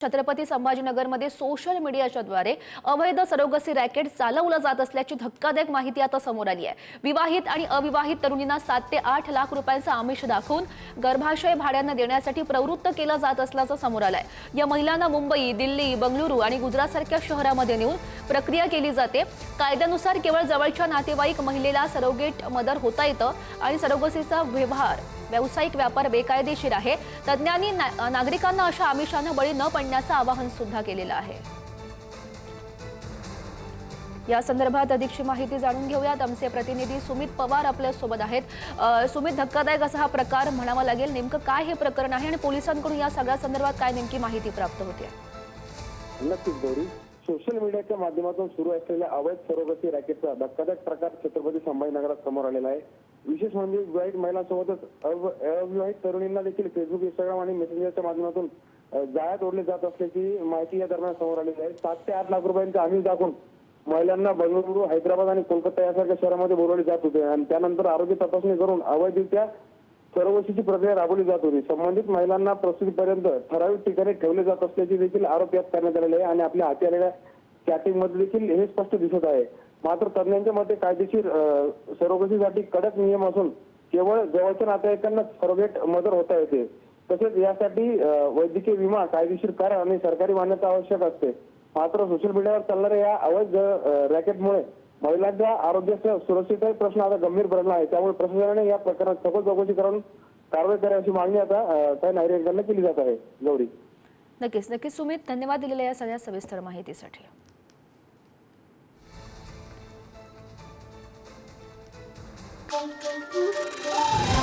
Chhatrapati संभाजीनगरमध्ये social मीडियाच्या द्वारे अवैध सरोगसी रॅकेट चालवलं जात असल्याची धक्कादायक माहिती आता समोर आली आहे। विवाहित आणि अविवाहित तरुणींना 7 ते 8 लाख रुपयांचा आमिष दाखवून गर्भाशय भाड्याने देण्यासाठी प्रवृत्त केलं जात असल्याचं समोर आलंय। या महिलांना मुंबई, दिल्ली, बंगळुरू आणि गुजरातसारख्या शहरांमध्ये नेऊन प्रक्रिया केली जाते। कायद्यानुसार केवळ जवळच्या नातेवाईक महिलेला सरोगेट मदर होता येतं आणि सरोगसीचा व्यावसायिक व्यापार बेकायदेशीर आहे। तज्ञांनी नागरिकांना अशा आमिषांना बळी न पडण्याचं आवाहन सुद्धा केलेलं आहे। या संदर्भात अधिकची माहिती जाणून घेऊयात। आमचे प्रतिनिधी सुमित पवार आपल्या सोबत आहेत। सुमित, धक्कादायक असा हा प्रकार म्हणावा लागेल, नेमकं काय हे प्रकरण आहे आणि पोलिसांकडून या सगळ्या संदर्भात काय नेमकी माहिती प्राप्त होते? नक्कीच गौरी, सोशल मीडियाच्या माध्यमातून सुरू असलेल्या अवैध सरोगसी रॅकेटचा धक्कादायक प्रकार छत्रपती संभाजीनगरात समोर आलेला आहे। विशेष म्हणजे विवाहित महिलांसोबतच अविवाहित तरुणींना देखील फेसबुक, इंस्टाग्राम आणि मेसेंजरच्या माध्यमातून जाळ्यात ओढले जात असल्याची माहिती या दरम्यान समोर आलेली आहे। 7 ते 8 लाख रुपयांचे आमिष दाखवून महिलांना बंगळुरू, हैदराबाद आणि कोलकाता यासारख्या शहरांमध्ये बोलवले जात होते आणि त्यानंतर आरोग्य तपासणी करून अवैधरित्या सरोगसीची प्रक्रिया राबवली जात होती। संबंधित महिलांना प्रसूतीपर्यंत ठराविक ठिकाणी ठेवले जात असल्याची देखील आरोप यात करण्यात आलेले आहे आणि आपल्या हाती आलेल्या चॅटिंग मध्ये देखील हे स्पष्ट दिसत आहे। मात्र तज्ञांच्या मते कायदेशीर सरोगसीसाठी कडक नियम असून केवळ जवळच्या नातेवाईकांना सरोगेट मदर होता येते। तसेच यासाठी वैद्यकीय विमा, कायदेशीर कारण आणि सरकारी मान्यता आवश्यक असते। मात्र सोशल मीडियावर चालणाऱ्या या अवैध रॅकेटमुळे महिलांच्या आरोग्याच्या सुरक्षेचा प्रश्न आता गंभीर बनला आहे। त्यामुळे प्रशासनाने या प्रकरणात सखोल चौकशी करून कारवाई करावी मागणी आता काही नागरिकांना केली जात आहे। गौरी, नक्कीच सुमित, धन्यवाद दिलेल्या या सगळ्या सविस्तर माहितीसाठी। Thank you.